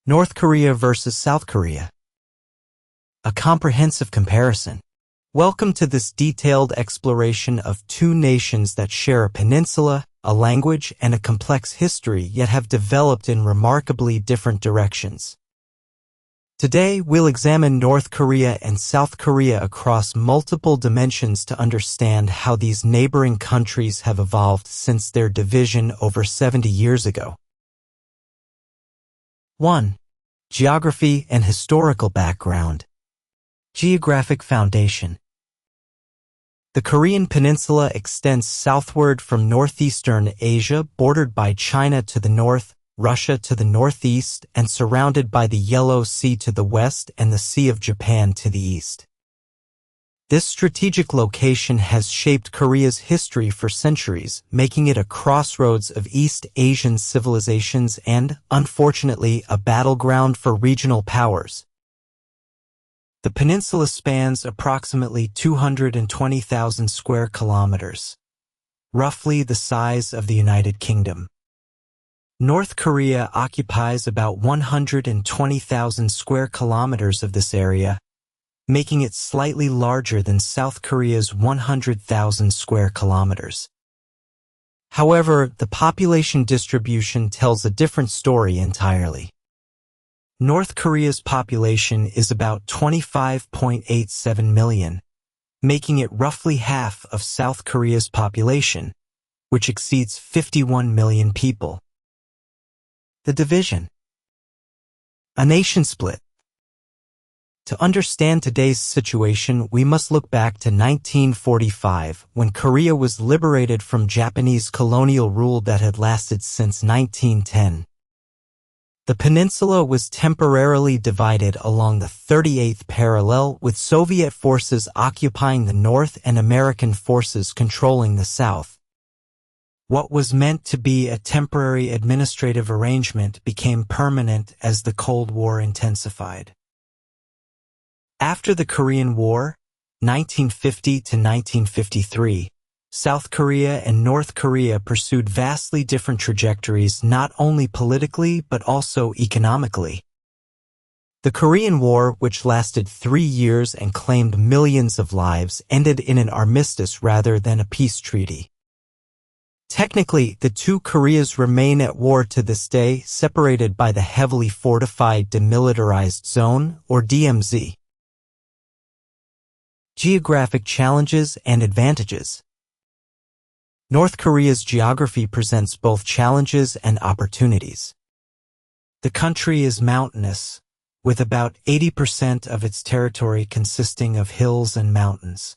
North Korea versus South Korea. A comprehensive comparison. Welcome to this detailed exploration of two nations that share a peninsula, a language, and a complex history, yet have developed in remarkably different directions. Today, we'll examine North Korea and South Korea across multiple dimensions to understand how these neighboring countries have evolved since their division over 70 years ago. 1. Geography and historical background. Geographic foundation. The Korean peninsula extends southward from northeastern Asia, bordered by China to the north, Russia to the northeast, and surrounded by the Yellow Sea to the west and the Sea of Japan to the east. This strategic location has shaped Korea's history for centuries, making it a crossroads of East Asian civilizations and, unfortunately, a battleground for regional powers. The peninsula spans approximately 220,000 square kilometers, roughly the size of the United Kingdom. North Korea occupies about 120,000 square kilometers of this area, making it slightly larger than South Korea's 100,000 square kilometers. However, the population distribution tells a different story entirely. North Korea's population is about 25.87 million, making it roughly half of South Korea's population, which exceeds 51 million people. The division. A nation split. To understand today's situation, we must look back to 1945, when Korea was liberated from Japanese colonial rule that had lasted since 1910. The peninsula was temporarily divided along the 38th parallel, with Soviet forces occupying the north and American forces controlling the south. What was meant to be a temporary administrative arrangement became permanent as the Cold War intensified. After the Korean War, 1950 to 1953, South Korea and North Korea pursued vastly different trajectories not only politically but also economically. The Korean War, which lasted 3 years and claimed millions of lives, ended in an armistice rather than a peace treaty. Technically, the two Koreas remain at war to this day, separated by the heavily fortified Demilitarized Zone, or DMZ. Geographic challenges and advantages. North Korea's geography presents both challenges and opportunities. The country is mountainous, with about 80% of its territory consisting of hills and mountains.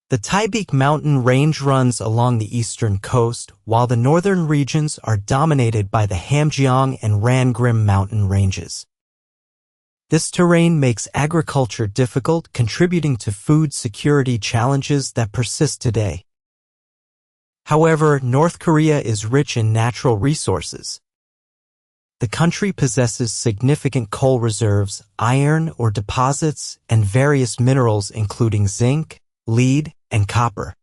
The Taebaek mountain range runs along the eastern coast, while the northern regions are dominated by the Hamgyong and Rangrim mountain ranges. This terrain makes agriculture difficult, contributing to food security challenges that persist today. However, North Korea is rich in natural resources. The country possesses significant coal reserves, iron ore deposits, and various minerals including zinc, lead, and copper.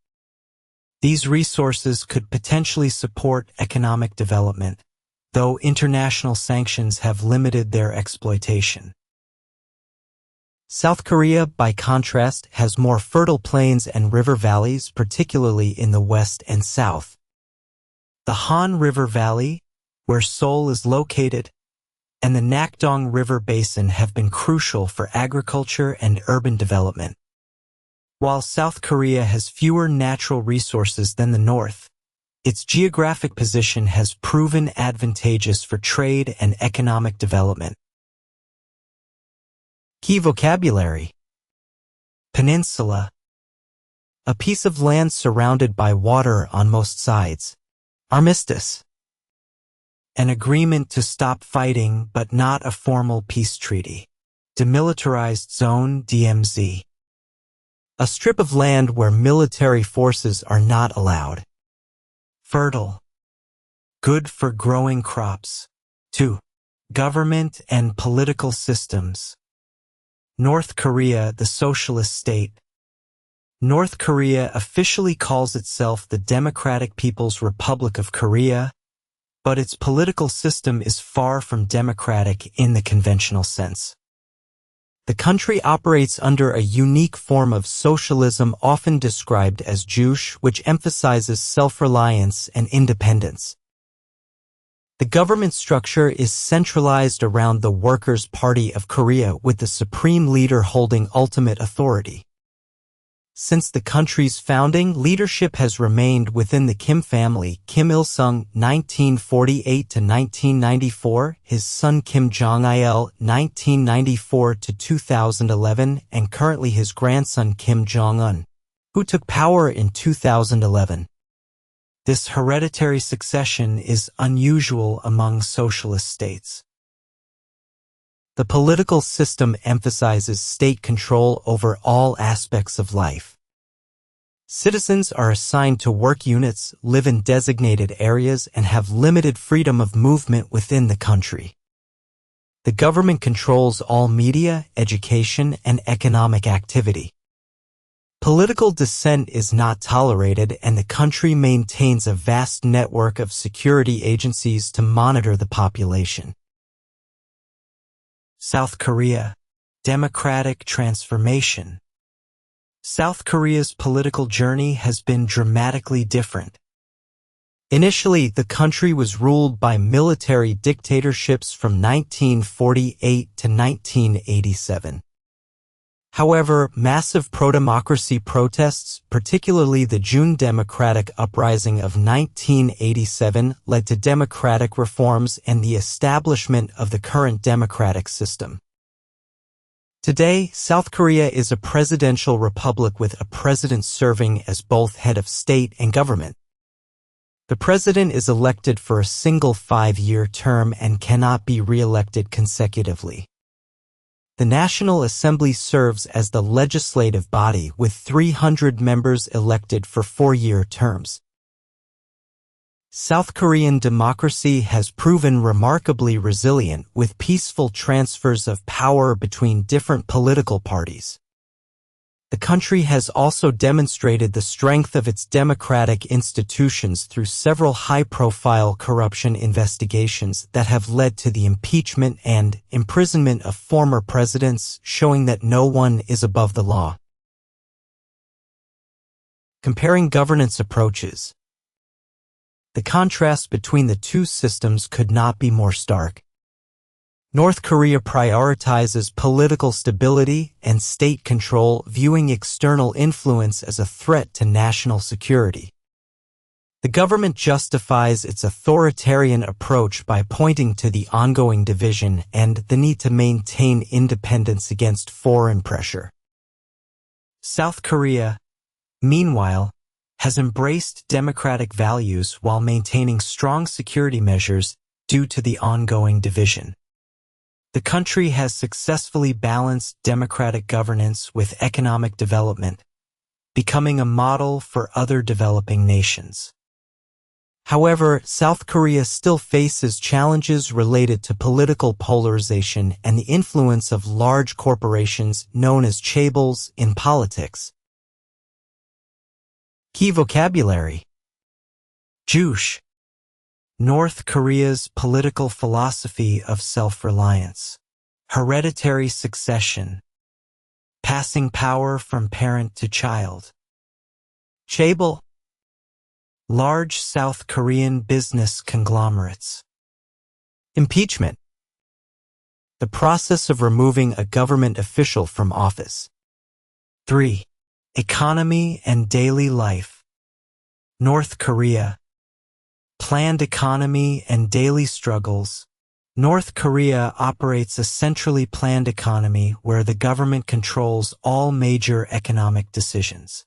These resources could potentially support economic development, though international sanctions have limited their exploitation. South Korea, by contrast, has more fertile plains and river valleys, particularly in the west and south. The Han River Valley, where Seoul is located, and the Nakdong River Basin have been crucial for agriculture and urban development. While South Korea has fewer natural resources than the North, its geographic position has proven advantageous for trade and economic development. Key vocabulary. Peninsula. A piece of land surrounded by water on most sides. Armistice. An agreement to stop fighting but not a formal peace treaty. Demilitarized Zone DMZ. A strip of land where military forces are not allowed. Fertile. Good for growing crops. 2. Government and political systems. North Korea, the socialist state. North Korea officially calls itself the Democratic People's Republic of Korea, but its political system is far from democratic in the conventional sense. The country operates under a unique form of socialism often described as Juche, which emphasizes self-reliance and independence. The government structure is centralized around the Workers' Party of Korea, with the supreme leader holding ultimate authority. Since the country's founding, leadership has remained within the Kim family. Kim Il-sung, 1948–1994, his son Kim Jong-il, 1994–2011, and currently his grandson Kim Jong-un, who took power in 2011. This hereditary succession is unusual among socialist states. The political system emphasizes state control over all aspects of life. Citizens are assigned to work units, live in designated areas, and have limited freedom of movement within the country. The government controls all media, education, and economic activity. Political dissent is not tolerated, and the country maintains a vast network of security agencies to monitor the population. South Korea. Democratic transformation. South Korea's political journey has been dramatically different. Initially, the country was ruled by military dictatorships from 1948 to 1987. However, massive pro-democracy protests, particularly the June Democratic Uprising of 1987, led to democratic reforms and the establishment of the current democratic system. Today, South Korea is a presidential republic with a president serving as both head of state and government. The president is elected for a single 5-year term and cannot be re-elected consecutively. The National Assembly serves as the legislative body with 300 members elected for 4-year terms. South Korean democracy has proven remarkably resilient, with peaceful transfers of power between different political parties. The country has also demonstrated the strength of its democratic institutions through several high-profile corruption investigations that have led to the impeachment and imprisonment of former presidents, showing that no one is above the law. Comparing governance approaches. The contrast between the two systems could not be more stark. North Korea prioritizes political stability and state control, viewing external influence as a threat to national security. The government justifies its authoritarian approach by pointing to the ongoing division and the need to maintain independence against foreign pressure. South Korea, meanwhile, has embraced democratic values while maintaining strong security measures due to the ongoing division. The country has successfully balanced democratic governance with economic development, becoming a model for other developing nations. However, South Korea still faces challenges related to political polarization and the influence of large corporations known as chaebols in politics. Key vocabulary. Juche. North Korea's political philosophy of self-reliance. Hereditary succession. Passing power from parent to child. Chaebol. Large South Korean business conglomerates. Impeachment. The process of removing a government official from office. 3. Economy and daily life. North Korea. Planned economy and daily struggles. North Korea operates a centrally planned economy where the government controls all major economic decisions.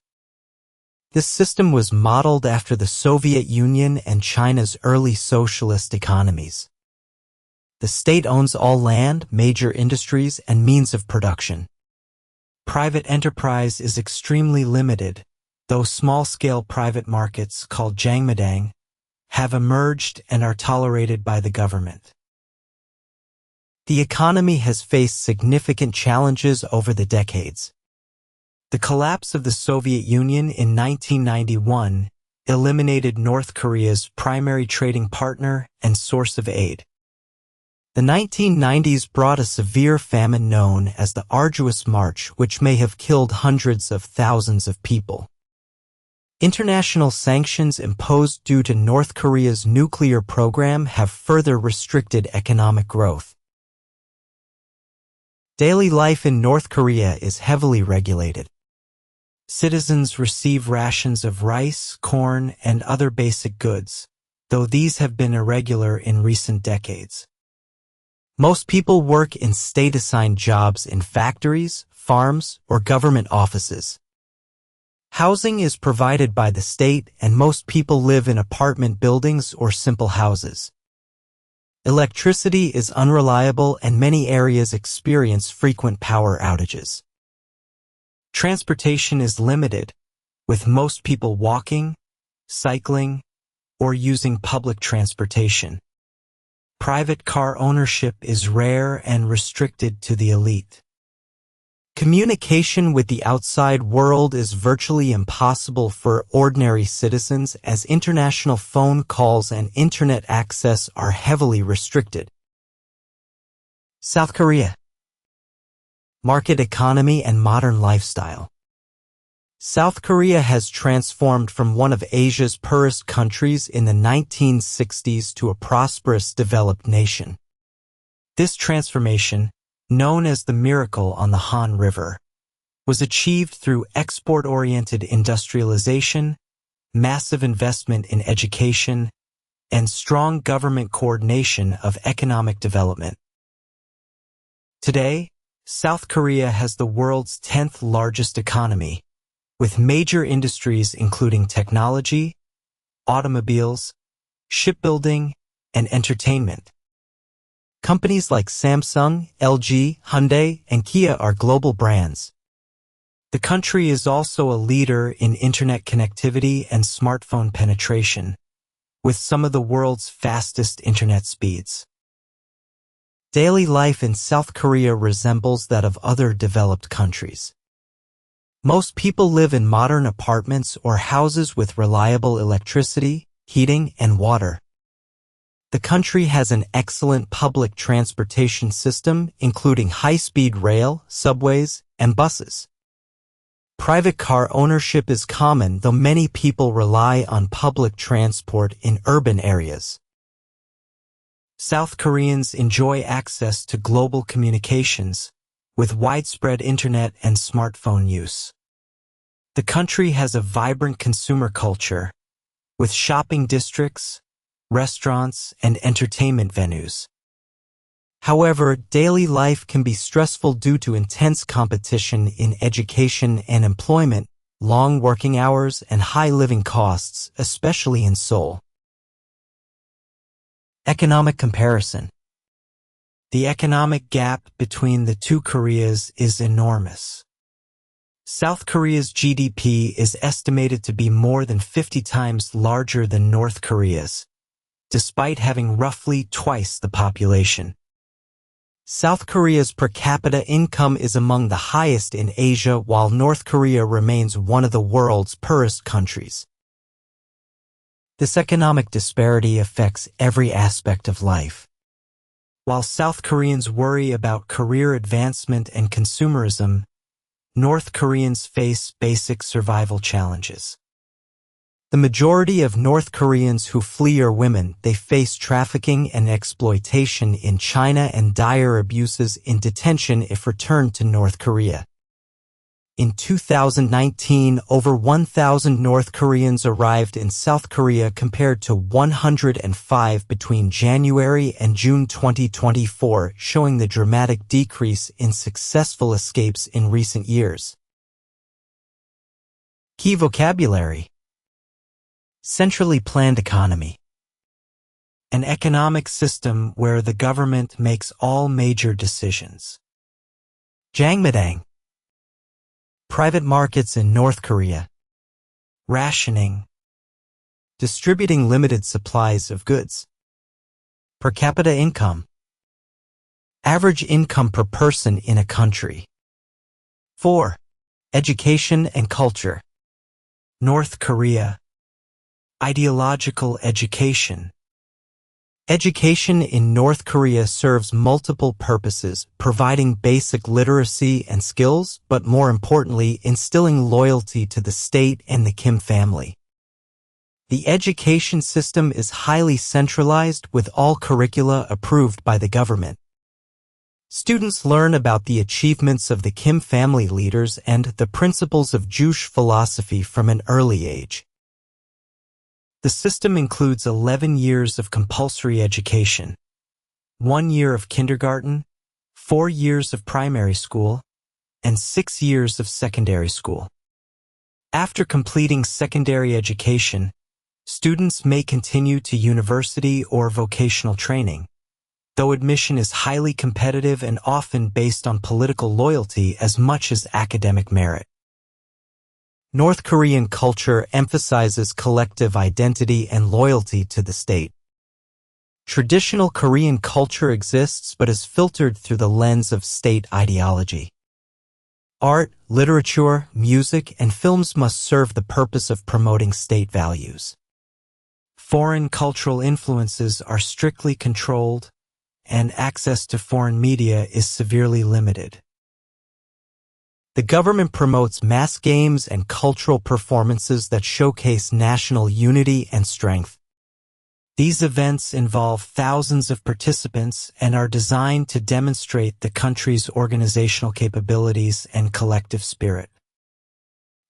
This system was modeled after the Soviet Union and China's early socialist economies. The state owns all land, major industries, and means of production. Private enterprise is extremely limited, though small-scale private markets called jangmadang have emerged and are tolerated by the government. The economy has faced significant challenges over the decades. The collapse of the Soviet Union in 1991 eliminated North Korea's primary trading partner and source of aid. The 1990s brought a severe famine known as the Arduous March, which may have killed hundreds of thousands of people. International sanctions imposed due to North Korea's nuclear program have further restricted economic growth. Daily life in North Korea is heavily regulated. Citizens receive rations of rice, corn, and other basic goods, though these have been irregular in recent decades. Most people work in state-assigned jobs in factories, farms, or government offices. Housing is provided by the state, and most people live in apartment buildings or simple houses. Electricity is unreliable, and many areas experience frequent power outages. Transportation is limited, with most people walking, cycling, or using public transportation. Private car ownership is rare and restricted to the elite. Communication with the outside world is virtually impossible for ordinary citizens, as international phone calls and internet access are heavily restricted. South Korea. Market economy and modern lifestyle. South Korea has transformed from one of Asia's poorest countries in the 1960s to a prosperous, developed nation. This transformation, known as the Miracle on the Han River, was achieved through export-oriented industrialization, massive investment in education, and strong government coordination of economic development. Today, South Korea has the world's 10th largest economy, with major industries including technology, automobiles, shipbuilding, and entertainment. Companies like Samsung, LG, Hyundai, and Kia are global brands. The country is also a leader in internet connectivity and smartphone penetration, with some of the world's fastest internet speeds. Daily life in South Korea resembles that of other developed countries. Most people live in modern apartments or houses with reliable electricity, heating, and water. The country has an excellent public transportation system, including high-speed rail, subways, and buses. Private car ownership is common, though many people rely on public transport in urban areas. South Koreans enjoy access to global communications, with widespread internet and smartphone use. The country has a vibrant consumer culture, with shopping districts, restaurants, and entertainment venues. However, daily life can be stressful due to intense competition in education and employment, long working hours, and high living costs, especially in Seoul. Economic comparison. The economic gap between the two Koreas is enormous. South Korea's GDP is estimated to be more than 50 times larger than North Korea's, despite having roughly twice the population. South Korea's per capita income is among the highest in Asia, while North Korea remains one of the world's poorest countries. This economic disparity affects every aspect of life. While South Koreans worry about career advancement and consumerism, North Koreans face basic survival challenges. The majority of North Koreans who flee are women. They face trafficking and exploitation in China and dire abuses in detention if returned to North Korea. In 2019, over 1,000 North Koreans arrived in South Korea compared to 105 between January and June 2024, showing the dramatic decrease in successful escapes in recent years. Key vocabulary. Centrally planned economy. An economic system where the government makes all major decisions. Jangmadang. Private markets in North Korea. Rationing. Distributing limited supplies of goods. Per capita income. Average income per person in a country. 4. Education and culture. North Korea. Ideological education. Education in North Korea serves multiple purposes, providing basic literacy and skills, but more importantly, instilling loyalty to the state and the Kim family. The education system is highly centralized, with all curricula approved by the government. Students learn about the achievements of the Kim family leaders and the principles of Jewish philosophy from an early age. The system includes 11 years of compulsory education, 1 year of kindergarten, 4 years of primary school, and 6 years of secondary school. After completing secondary education, students may continue to university or vocational training, though admission is highly competitive and often based on political loyalty as much as academic merit. North Korean culture emphasizes collective identity and loyalty to the state. Traditional Korean culture exists but is filtered through the lens of state ideology. Art, literature, music, and films must serve the purpose of promoting state values. Foreign cultural influences are strictly controlled, and access to foreign media is severely limited. The government promotes mass games and cultural performances that showcase national unity and strength. These events involve thousands of participants and are designed to demonstrate the country's organizational capabilities and collective spirit.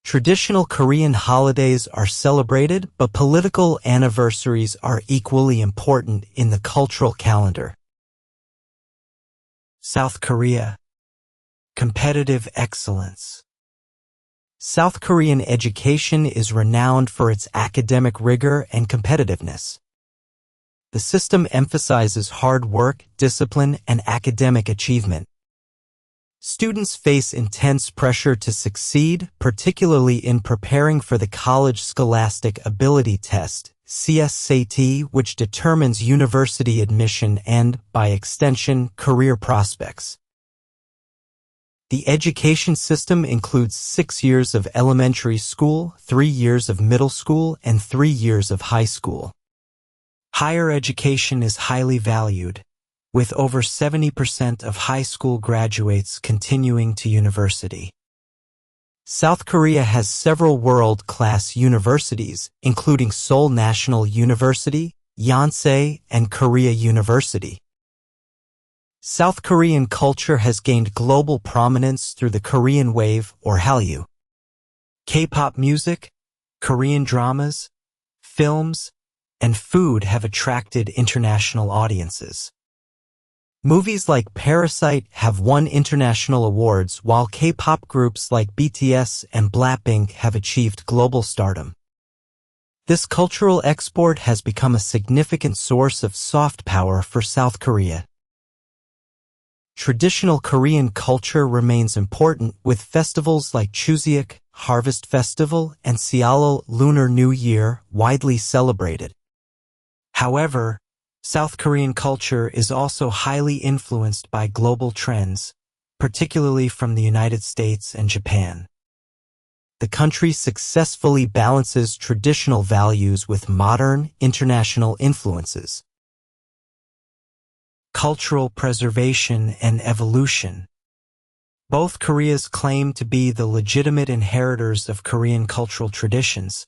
Traditional Korean holidays are celebrated, but political anniversaries are equally important in the cultural calendar. South Korea. Competitive excellence. South Korean education is renowned for its academic rigor and competitiveness. The system emphasizes hard work, discipline, and academic achievement. Students face intense pressure to succeed, particularly in preparing for the College Scholastic Ability Test, CSAT, which determines university admission and, by extension, career prospects. The education system includes 6 years of elementary school, 3 years of middle school, and 3 years of high school. Higher education is highly valued, with over 70% of high school graduates continuing to university. South Korea has several world-class universities, including Seoul National University, Yonsei, and Korea University. South Korean culture has gained global prominence through the Korean Wave, or Hallyu. K-pop music, Korean dramas, films, and food have attracted international audiences. Movies like Parasite have won international awards, while K-pop groups like BTS and Blackpink have achieved global stardom. This cultural export has become a significant source of soft power for South Korea. Traditional Korean culture remains important, with festivals like Chuseok, Harvest Festival, and Seollal Lunar New Year widely celebrated. However, South Korean culture is also highly influenced by global trends, particularly from the United States and Japan. The country successfully balances traditional values with modern, international influences. Cultural preservation and evolution. Both Koreas claim to be the legitimate inheritors of Korean cultural traditions,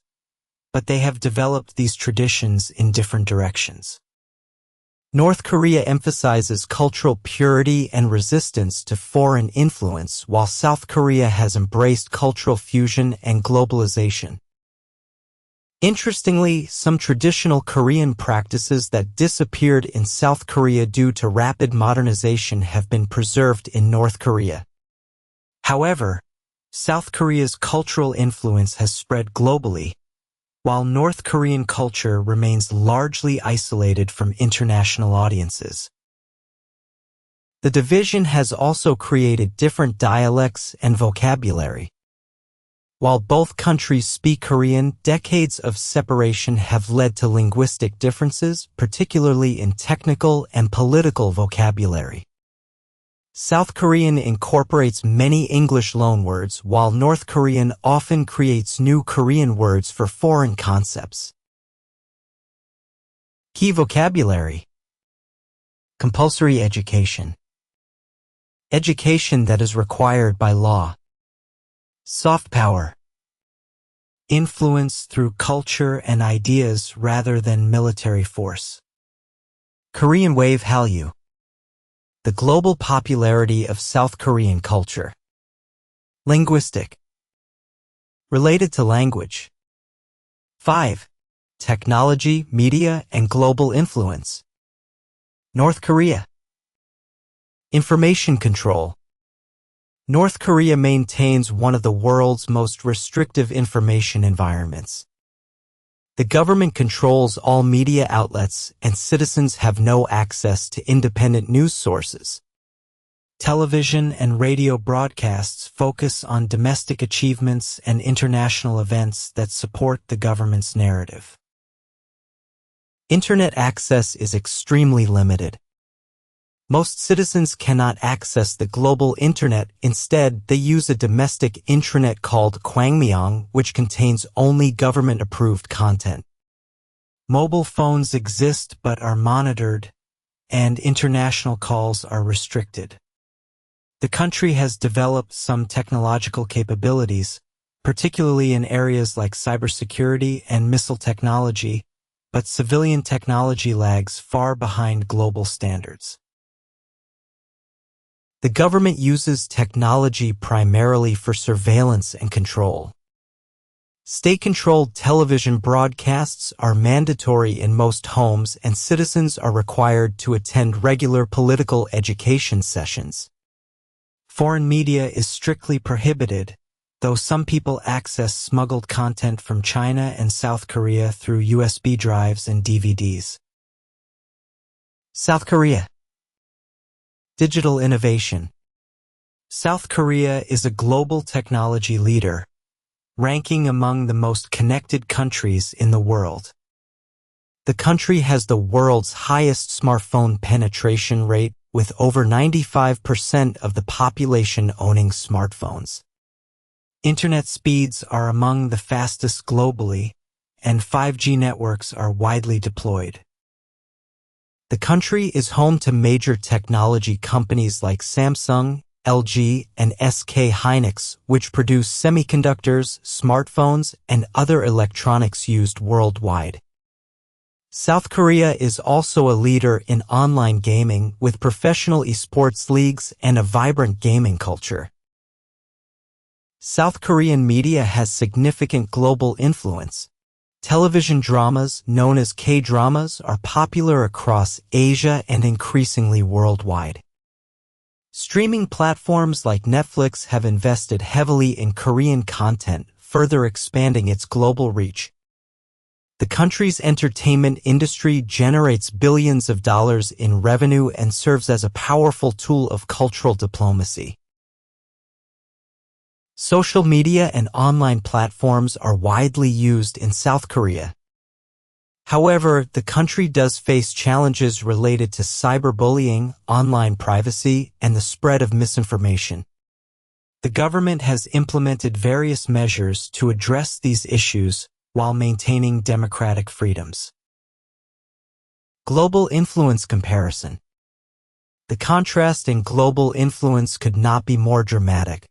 but they have developed these traditions in different directions. North Korea emphasizes cultural purity and resistance to foreign influence, while South Korea has embraced cultural fusion and globalization. Interestingly, some traditional Korean practices that disappeared in South Korea due to rapid modernization have been preserved in North Korea. However, South Korea's cultural influence has spread globally, while North Korean culture remains largely isolated from international audiences. The division has also created different dialects and vocabulary. While both countries speak Korean, decades of separation have led to linguistic differences, particularly in technical and political vocabulary. South Korean incorporates many English loanwords, while North Korean often creates new Korean words for foreign concepts. Key vocabulary. Compulsory education. Education that is required by law. Soft power. Influence through culture and ideas rather than military force. Korean wave Hallyu. The global popularity of South Korean culture. Linguistic. Related to language. 5. Technology, media, and global influence. North Korea. Information control. North Korea maintains one of the world's most restrictive information environments. The government controls all media outlets and citizens have no access to independent news sources. Television and radio broadcasts focus on domestic achievements and international events that support the government's narrative. Internet access is extremely limited. Most citizens cannot access the global internet. Instead, they use a domestic intranet called Kwangmyeong, which contains only government-approved content. Mobile phones exist but are monitored, and international calls are restricted. The country has developed some technological capabilities, particularly in areas like cybersecurity and missile technology, but civilian technology lags far behind global standards. The government uses technology primarily for surveillance and control. State-controlled television broadcasts are mandatory in most homes and citizens are required to attend regular political education sessions. Foreign media is strictly prohibited, though some people access smuggled content from China and South Korea through USB drives and DVDs. South Korea. Digital innovation. South Korea is a global technology leader, ranking among the most connected countries in the world. The country has the world's highest smartphone penetration rate, with over 95% of the population owning smartphones. Internet speeds are among the fastest globally, and 5G networks are widely deployed. The country is home to major technology companies like Samsung, LG, and SK Hynix, which produce semiconductors, smartphones, and other electronics used worldwide. South Korea is also a leader in online gaming with professional esports leagues and a vibrant gaming culture. South Korean media has significant global influence. Television dramas, known as K-dramas, are popular across Asia and increasingly worldwide. Streaming platforms like Netflix have invested heavily in Korean content, further expanding its global reach. The country's entertainment industry generates billions of dollars in revenue and serves as a powerful tool of cultural diplomacy. Social media and online platforms are widely used in South Korea. However, the country does face challenges related to cyberbullying, online privacy, and the spread of misinformation. The government has implemented various measures to address these issues while maintaining democratic freedoms. Global influence comparison. The contrast in global influence could not be more dramatic.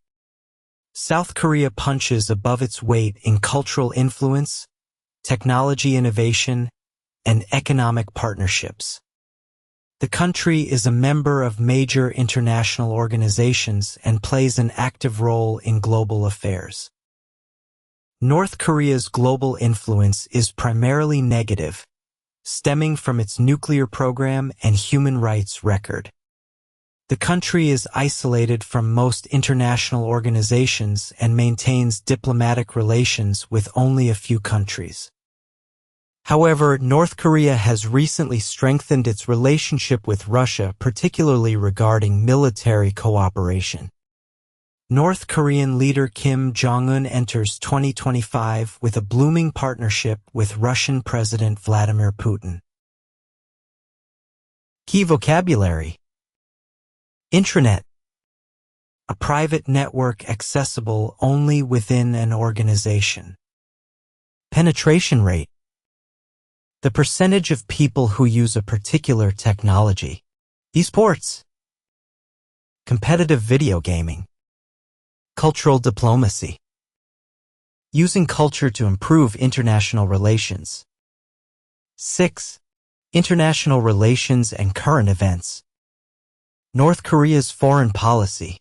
South Korea punches above its weight in cultural influence, technology innovation, and economic partnerships. The country is a member of major international organizations and plays an active role in global affairs. North Korea's global influence is primarily negative, stemming from its nuclear program and human rights record. The country is isolated from most international organizations and maintains diplomatic relations with only a few countries. However, North Korea has recently strengthened its relationship with Russia, particularly regarding military cooperation. North Korean leader Kim Jong-un enters 2025 with a blooming partnership with Russian President Vladimir Putin. Key vocabulary. Intranet. A private network accessible only within an organization. Penetration rate. The percentage of people who use a particular technology. Esports. Competitive video gaming. Cultural diplomacy. Using culture to improve international relations. 6. International relations and current events. North Korea's foreign policy.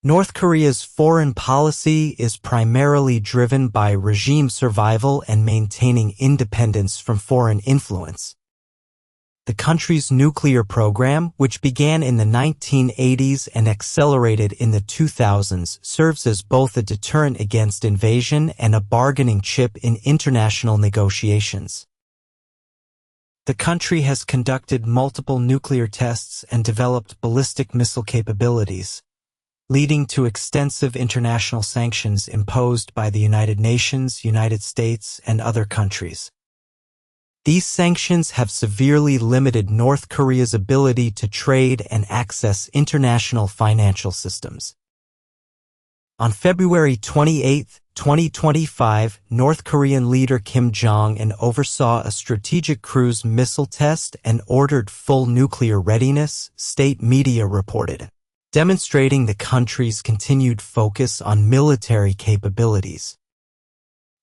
North Korea's foreign policy is primarily driven by regime survival and maintaining independence from foreign influence. The country's nuclear program, which began in the 1980s and accelerated in the 2000s, serves as both a deterrent against invasion and a bargaining chip in international negotiations. The country has conducted multiple nuclear tests and developed ballistic missile capabilities, leading to extensive international sanctions imposed by the United Nations, United States, and other countries. These sanctions have severely limited North Korea's ability to trade and access international financial systems. On February 28, 2025, North Korean leader Kim Jong-un oversaw a strategic cruise missile test and ordered full nuclear readiness, state media reported, demonstrating the country's continued focus on military capabilities.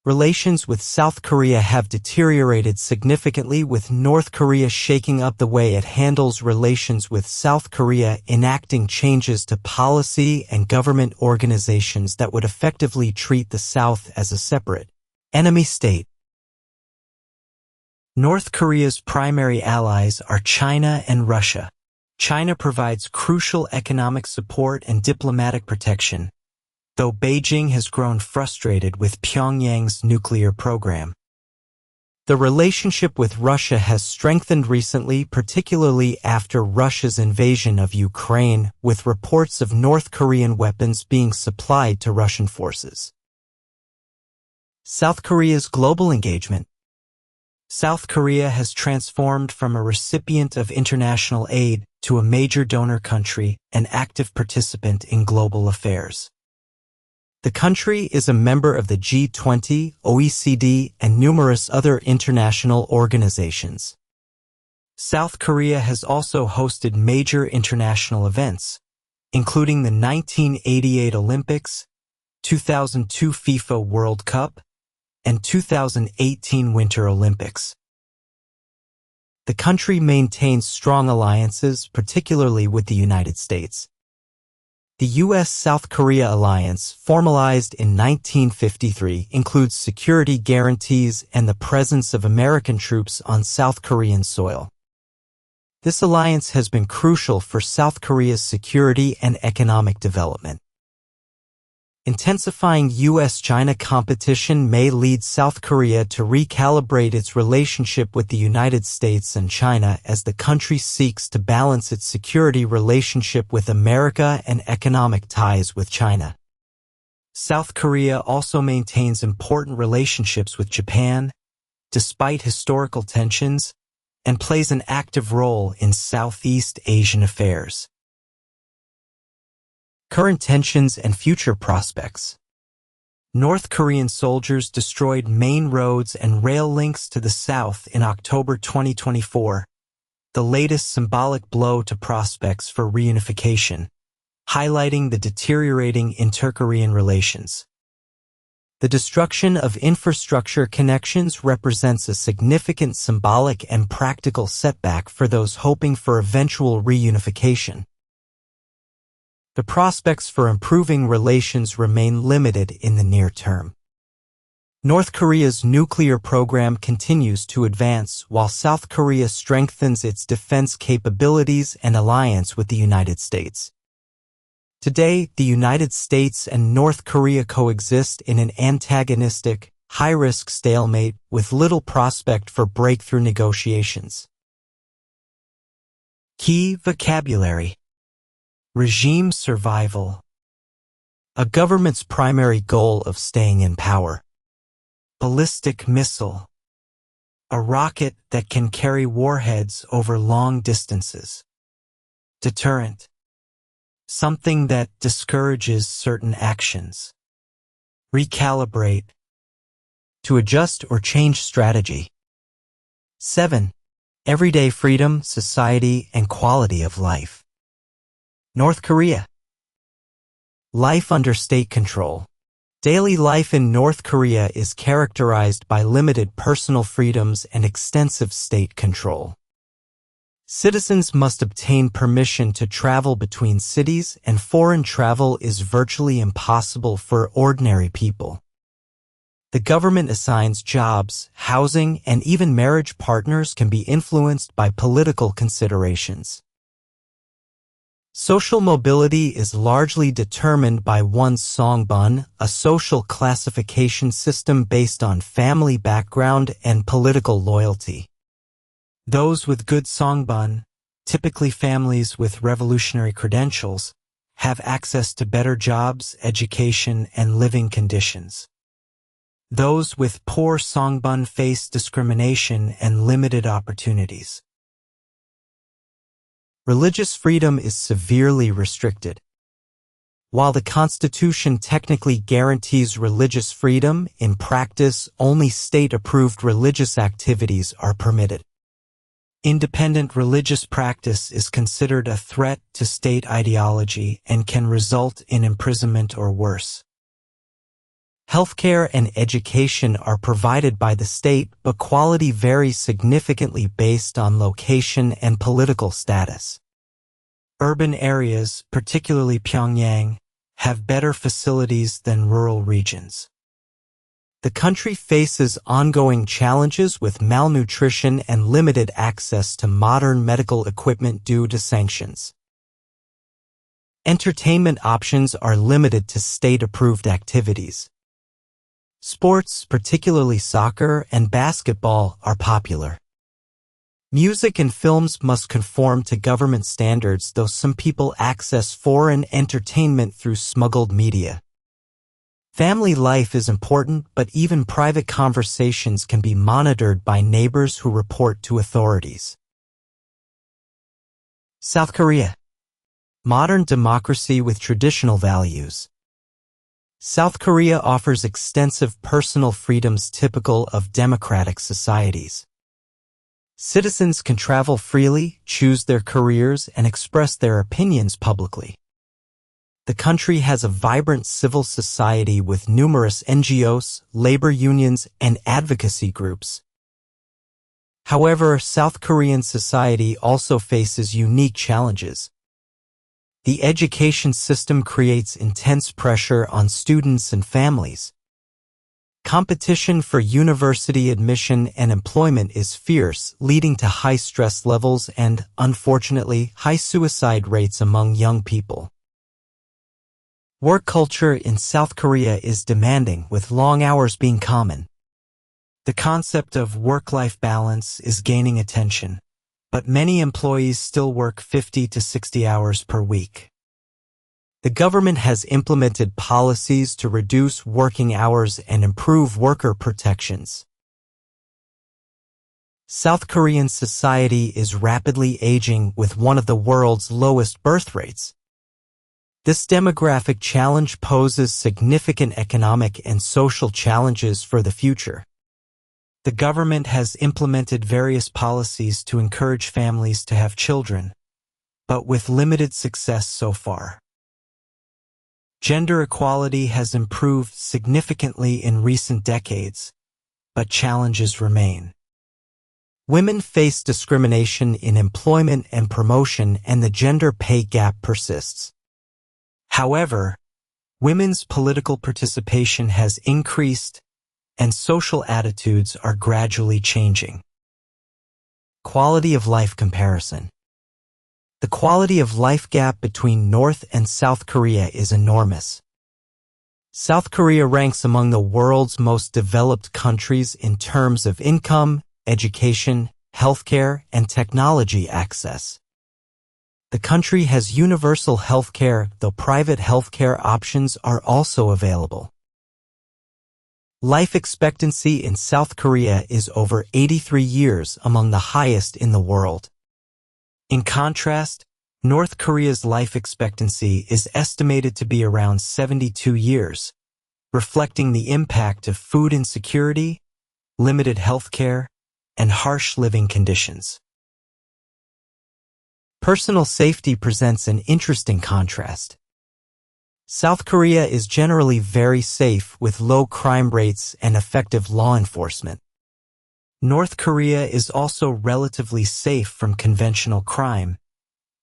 Relations with South Korea have deteriorated significantly, with North Korea shaking up the way it handles relations with South Korea, enacting changes to policy and government organizations that would effectively treat the South as a separate enemy state. North Korea's primary allies are China and Russia. China provides crucial economic support and diplomatic protection, though Beijing has grown frustrated with Pyongyang's nuclear program. The relationship with Russia has strengthened recently, particularly after Russia's invasion of Ukraine, with reports of North Korean weapons being supplied to Russian forces. South Korea's global engagement. South Korea has transformed from a recipient of international aid to a major donor country, an active participant in global affairs. The country is a member of the G20, OECD, and numerous other international organizations. South Korea has also hosted major international events, including the 1988 Olympics, 2002 FIFA World Cup, and 2018 Winter Olympics. The country maintains strong alliances, particularly with the United States. The U.S.-South Korea alliance, formalized in 1953, includes security guarantees and the presence of American troops on South Korean soil. This alliance has been crucial for South Korea's security and economic development. Intensifying U.S.-China competition may lead South Korea to recalibrate its relationship with the United States and China as the country seeks to balance its security relationship with America and economic ties with China. South Korea also maintains important relationships with Japan, despite historical tensions, and plays an active role in Southeast Asian affairs. Current tensions and future prospects. North Korean soldiers destroyed main roads and rail links to the south in October 2024, the latest symbolic blow to prospects for reunification, highlighting the deteriorating inter-Korean relations. The destruction of infrastructure connections represents a significant symbolic and practical setback for those hoping for eventual reunification. The prospects for improving relations remain limited in the near term. North Korea's nuclear program continues to advance while South Korea strengthens its defense capabilities and alliance with the United States. Today, the United States and North Korea coexist in an antagonistic, high-risk stalemate with little prospect for breakthrough negotiations. Key vocabulary. Regime survival. A government's primary goal of staying in power. Ballistic missile. A rocket that can carry warheads over long distances. Deterrent. Something that discourages certain actions. Recalibrate. To adjust or change strategy. 7. Everyday freedom, society, and quality of life. North Korea. Life under state control. Daily life in North Korea is characterized by limited personal freedoms and extensive state control. Citizens must obtain permission to travel between cities, and foreign travel is virtually impossible for ordinary people. The government assigns jobs, housing, and even marriage partners can be influenced by political considerations. Social mobility is largely determined by one's songbun, a social classification system based on family background and political loyalty. Those with good songbun, typically families with revolutionary credentials, have access to better jobs, education, and living conditions. Those with poor songbun face discrimination and limited opportunities. Religious freedom is severely restricted. While the Constitution technically guarantees religious freedom, in practice, only state-approved religious activities are permitted. Independent religious practice is considered a threat to state ideology and can result in imprisonment or worse. Healthcare and education are provided by the state, but quality varies significantly based on location and political status. Urban areas, particularly Pyongyang, have better facilities than rural regions. The country faces ongoing challenges with malnutrition and limited access to modern medical equipment due to sanctions. Entertainment options are limited to state-approved activities. Sports, particularly soccer and basketball, are popular. Music and films must conform to government standards, though some people access foreign entertainment through smuggled media. Family life is important, but even private conversations can be monitored by neighbors who report to authorities. South Korea. Modern democracy with traditional values. South Korea offers extensive personal freedoms typical of democratic societies. Citizens can travel freely, choose their careers, and express their opinions publicly. The country has a vibrant civil society with numerous NGOs, labor unions, and advocacy groups. However, South Korean society also faces unique challenges. The education system creates intense pressure on students and families. Competition for university admission and employment is fierce, leading to high stress levels and, unfortunately, high suicide rates among young people. Work culture in South Korea is demanding, with long hours being common. The concept of work-life balance is gaining attention, but many employees still work 50 to 60 hours per week. The government has implemented policies to reduce working hours and improve worker protections. South Korean society is rapidly aging, with one of the world's lowest birth rates. This demographic challenge poses significant economic and social challenges for the future. The government has implemented various policies to encourage families to have children, but with limited success so far. Gender equality has improved significantly in recent decades, but challenges remain. Women face discrimination in employment and promotion, and the gender pay gap persists. However, women's political participation has increased, and social attitudes are gradually changing. Quality of life comparison. The quality of life gap between North and South Korea is enormous. South Korea ranks among the world's most developed countries in terms of income, education, healthcare, and technology access. The country has universal healthcare, though private healthcare options are also available. Life expectancy in South Korea is over 83 years, among the highest in the world. In contrast, North Korea's life expectancy is estimated to be around 72 years, reflecting the impact of food insecurity, limited healthcare, and harsh living conditions. Personal safety presents an interesting contrast. South Korea is generally very safe with low crime rates and effective law enforcement. North Korea is also relatively safe from conventional crime,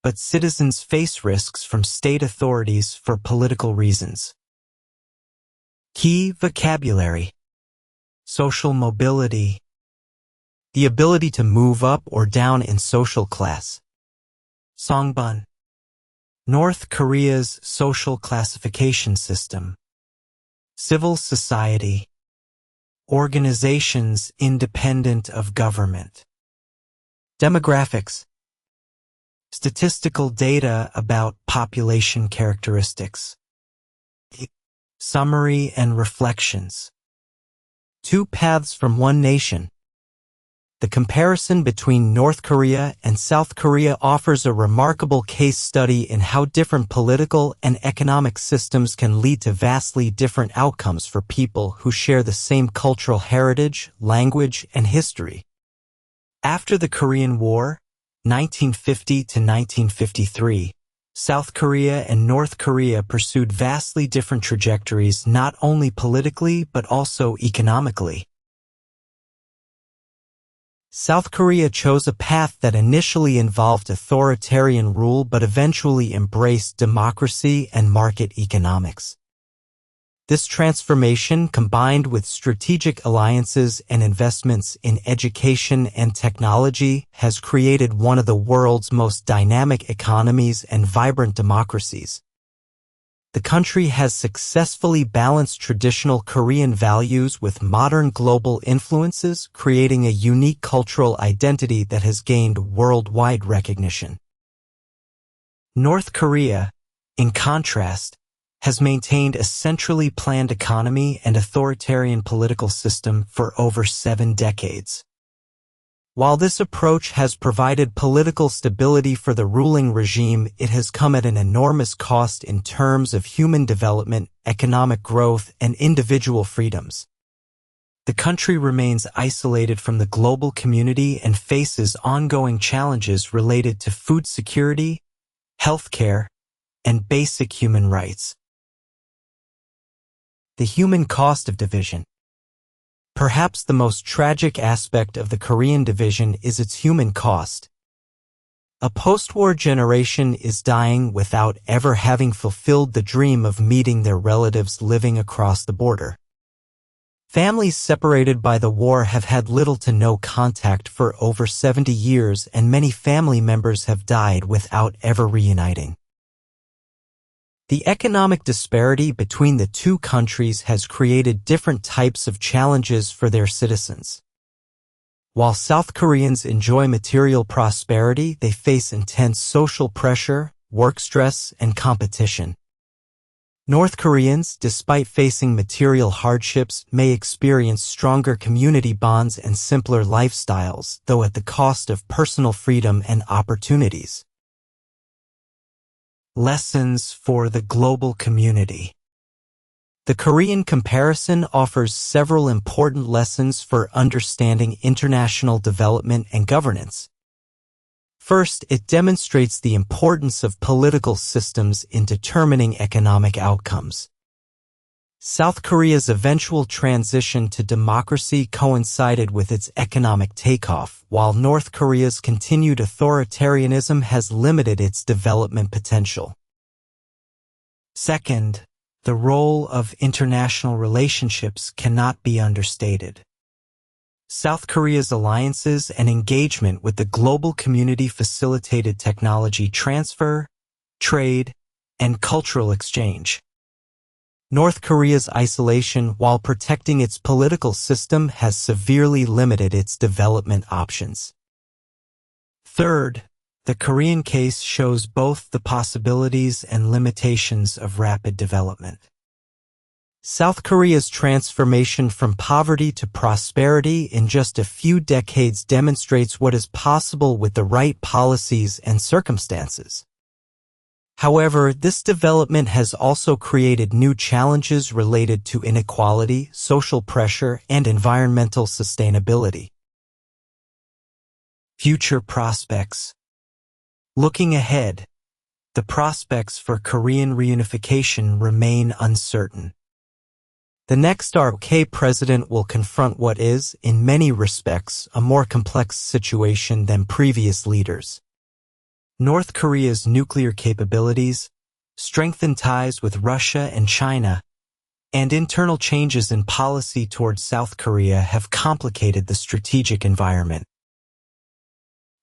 but citizens face risks from state authorities for political reasons. Key vocabulary: social mobility, the ability to move up or down in social class. Songbun, North Korea's social classification system. Civil society, organizations independent of government. Demographics, statistical data about population characteristics. Summary and reflections. Two paths from one nation. The comparison between North Korea and South Korea offers a remarkable case study in how different political and economic systems can lead to vastly different outcomes for people who share the same cultural heritage, language, and history. After the Korean War, 1950 to 1953, South Korea and North Korea pursued vastly different trajectories not only politically but also economically. South Korea chose a path that initially involved authoritarian rule but eventually embraced democracy and market economics. This transformation, combined with strategic alliances and investments in education and technology, has created one of the world's most dynamic economies and vibrant democracies. The country has successfully balanced traditional Korean values with modern global influences, creating a unique cultural identity that has gained worldwide recognition. North Korea, in contrast, has maintained a centrally planned economy and authoritarian political system for over 7 decades. While this approach has provided political stability for the ruling regime, it has come at an enormous cost in terms of human development, economic growth, and individual freedoms. The country remains isolated from the global community and faces ongoing challenges related to food security, healthcare, and basic human rights. The human cost of division. Perhaps the most tragic aspect of the Korean division is its human cost. A post-war generation is dying without ever having fulfilled the dream of meeting their relatives living across the border. Families separated by the war have had little to no contact for over 70 years, and many family members have died without ever reuniting. The economic disparity between the two countries has created different types of challenges for their citizens. While South Koreans enjoy material prosperity, they face intense social pressure, work stress, and competition. North Koreans, despite facing material hardships, may experience stronger community bonds and simpler lifestyles, though at the cost of personal freedom and opportunities. Lessons for the global community. The Korean comparison offers several important lessons for understanding international development and governance. First, it demonstrates the importance of political systems in determining economic outcomes. South Korea's eventual transition to democracy coincided with its economic takeoff, while North Korea's continued authoritarianism has limited its development potential. Second, the role of international relationships cannot be understated. South Korea's alliances and engagement with the global community facilitated technology transfer, trade, and cultural exchange. North Korea's isolation while protecting its political system has severely limited its development options. Third, the Korean case shows both the possibilities and limitations of rapid development. South Korea's transformation from poverty to prosperity in just a few decades demonstrates what is possible with the right policies and circumstances. However, this development has also created new challenges related to inequality, social pressure, and environmental sustainability. Future prospects. Looking ahead, the prospects for Korean reunification remain uncertain. The next ROK president will confront what is, in many respects, a more complex situation than previous leaders. North Korea's nuclear capabilities, strengthened ties with Russia and China, and internal changes in policy towards South Korea have complicated the strategic environment.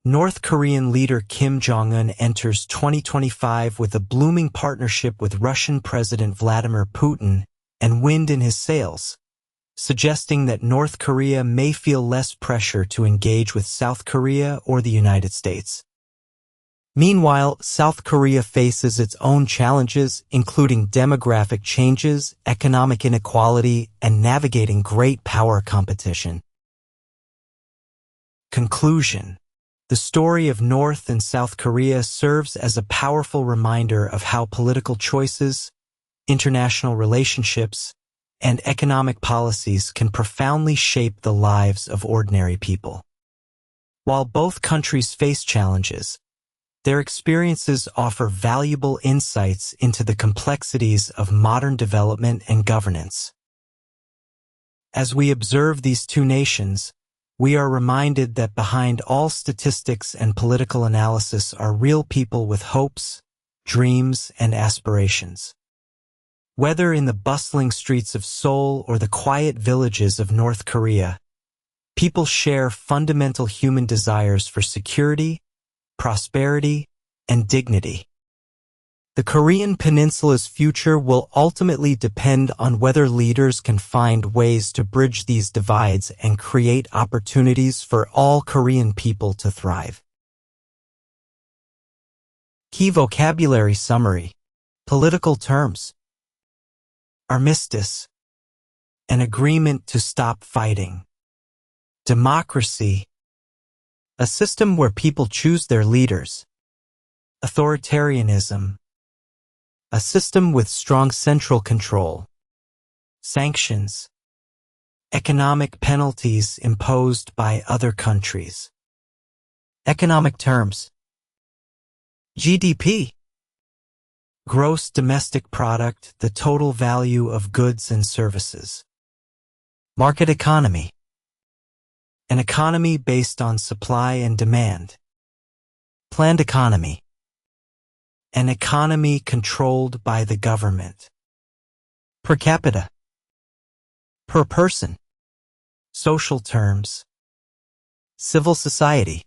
North Korean leader Kim Jong-un enters 2025 with a blooming partnership with Russian President Vladimir Putin and wind in his sails, suggesting that North Korea may feel less pressure to engage with South Korea or the United States. Meanwhile, South Korea faces its own challenges, including demographic changes, economic inequality, and navigating great power competition. Conclusion. The story of North and South Korea serves as a powerful reminder of how political choices, international relationships, and economic policies can profoundly shape the lives of ordinary people. While both countries face challenges, their experiences offer valuable insights into the complexities of modern development and governance. As we observe these two nations, we are reminded that behind all statistics and political analysis are real people with hopes, dreams, and aspirations. Whether in the bustling streets of Seoul or the quiet villages of North Korea, people share fundamental human desires for security, prosperity, and dignity. The Korean Peninsula's future will ultimately depend on whether leaders can find ways to bridge these divides and create opportunities for all Korean people to thrive. Key vocabulary summary. Political terms. Armistice. An agreement to stop fighting. Democracy. A system where people choose their leaders. Authoritarianism. A system with strong central control. Sanctions. Economic penalties imposed by other countries. Economic terms. GDP. Gross domestic product, the total value of goods and services. Market economy. An economy based on supply and demand. Planned economy. An economy controlled by the government. Per capita. Per person. Social terms. Civil society.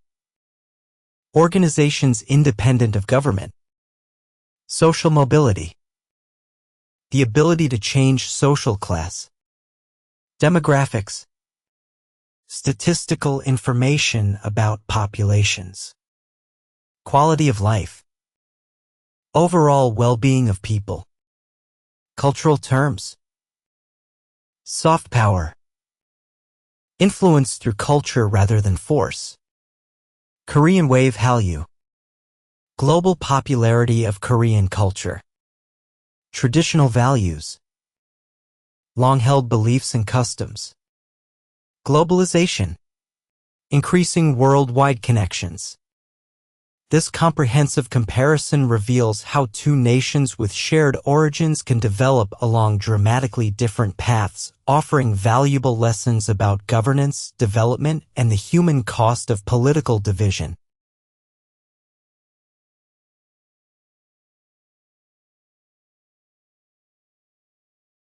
Organizations independent of government. Social mobility. The ability to change social class. Demographics. Statistical information about populations. Quality of life. Overall well-being of people. Cultural terms. Soft power. Influence through culture rather than force. Korean wave Hallyu. Global popularity of Korean culture. Traditional values. Long-held beliefs and customs. Globalization. Increasing worldwide connections. This comprehensive comparison reveals how two nations with shared origins can develop along dramatically different paths, offering valuable lessons about governance, development, and the human cost of political division.